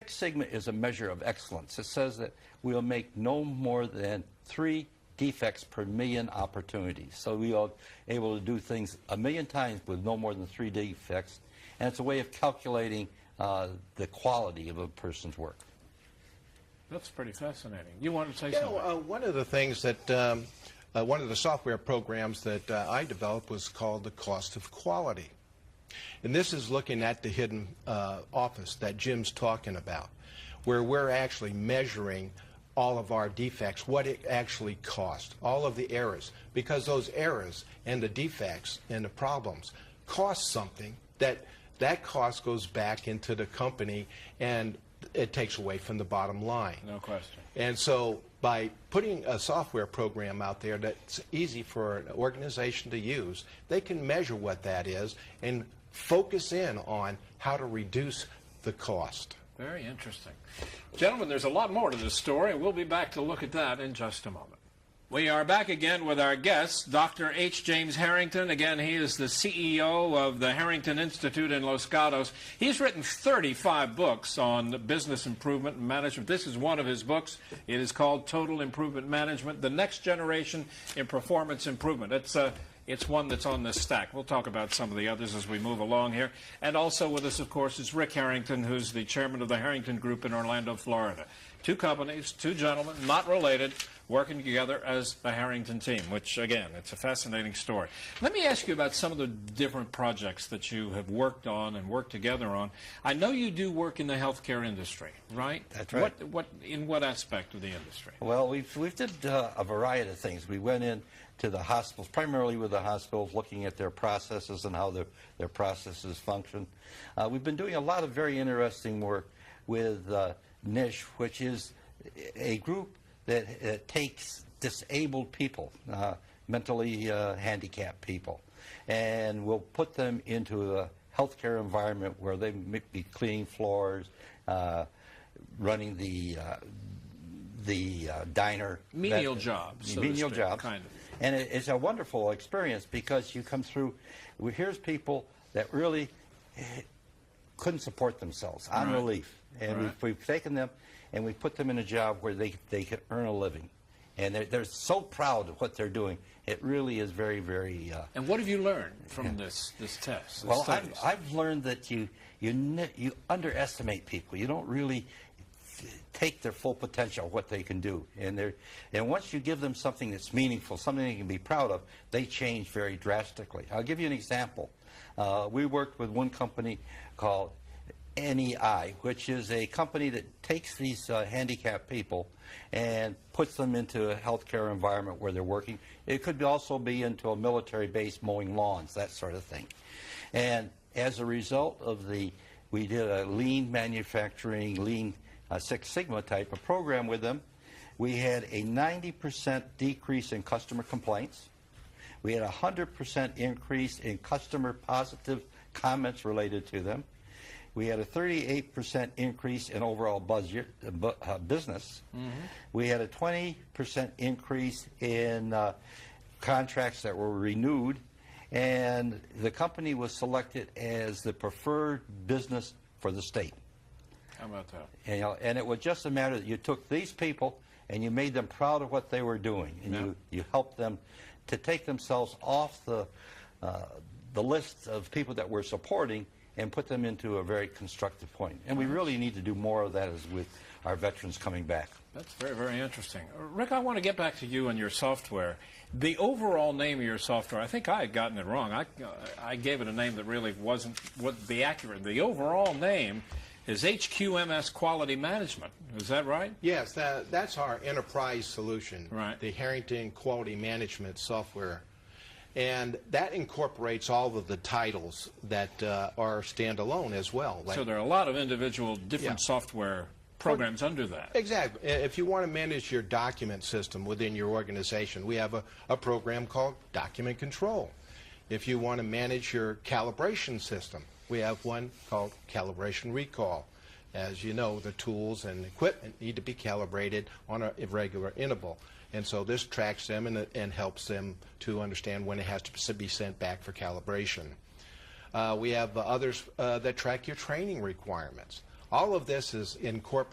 Six Sigma is a measure of excellence. It says that we'll make no more than 3 defects per million opportunities. So we are able to do things 1,000,000 times with no more than 3 defects. And it's a way of calculating the quality of a person's work. That's pretty fascinating. You wanted to say something? One of the things that, one of the software programs that I developed was called the cost of quality. And this is looking at the hidden office that Jim's talking about, where we're actually measuring all of our defects, what it actually cost, all of the errors, because those errors and the defects and the problems cost something. That cost goes back into the company, and it takes away from the bottom line. No question. And so by putting a software program out there that's easy for an organization to use, they can measure what that is and focus in on how to reduce the cost. Very interesting. Gentlemen, there's a lot more to this story, and we'll be back to look at that in just a moment. We are back again with our guest, Dr. H. James Harrington. Again, he is the CEO of the Harrington Institute in Los Gatos. He's written 35 books on business improvement and management. This is one of his books. It is called Total Improvement Management, The Next Generation in Performance Improvement. It's one that's on this stack. We'll talk about some of the others as we move along here. And also with us, of course, is Rick Harrington, who's the chairman of the Harrington Group in Orlando, Florida. 2 companies, 2 gentlemen, not related, working together as the Harrington team, which, again, it's a fascinating story. Let me ask you about some of the different projects that you have worked on and worked together on. I know you do work in the healthcare industry, right? That's right. In what aspect of the industry? Well, we've did a variety of things. We went in to the hospitals, primarily with the hospitals, looking at their processes and how their processes function. We've been doing a lot of very interesting work with NISH, which is a group that takes disabled people, mentally handicapped people, and will put them into a healthcare environment where they may be cleaning floors, running the diner. Menial jobs, so menial to speak, jobs. kind of. And it's a wonderful experience because you come through, here's people that really couldn't support themselves on relief. And we've taken them and we put them in a job where they can earn a living. And they're so proud of what they're doing. It really is very, very... and what have you learned from this test? Well, I've learned that you underestimate people. You don't really take their full potential of what they can do. And once you give them something that's meaningful, something they can be proud of, they change very drastically. I'll give you an example. We worked with one company called NEI, which is a company that takes these handicapped people and puts them into a healthcare environment where they're working. It could also be into a military base mowing lawns, that sort of thing. And as a result of we did a lean manufacturing, lean Six Sigma type of program with them. We had a 90% decrease in customer complaints. We had a 100% increase in customer positive comments related to them. We had a 38% increase in overall budget, business. Mm-hmm. We had a 20% increase in contracts that were renewed. And the company was selected as the preferred business for the state. How about that? And it was just a matter that you took these people and you made them proud of what they were doing. And you helped them to take themselves off the list of people that we're supporting and put them into a very constructive point. And we really need to do more of that as with our veterans coming back. That's very, very interesting. Rick, I want to get back to you and your software. The overall name of your software, I think I had gotten it wrong. I gave it a name that really wasn't what the accurate. The overall name is HQMS Quality Management. Is that right? Yes, that's our enterprise solution, right. The Harrington Quality Management software. And that incorporates all of the titles that are standalone as well. So there are a lot of individual different software programs under that. Exactly. If you want to manage your document system within your organization, we have a program called Document Control. If you want to manage your calibration system, we have one called Calibration Recall. As you know, the tools and equipment need to be calibrated on a regular interval. And so this tracks them and helps them to understand when it has to be sent back for calibration. We have others that track your training requirements. All of this is incorporated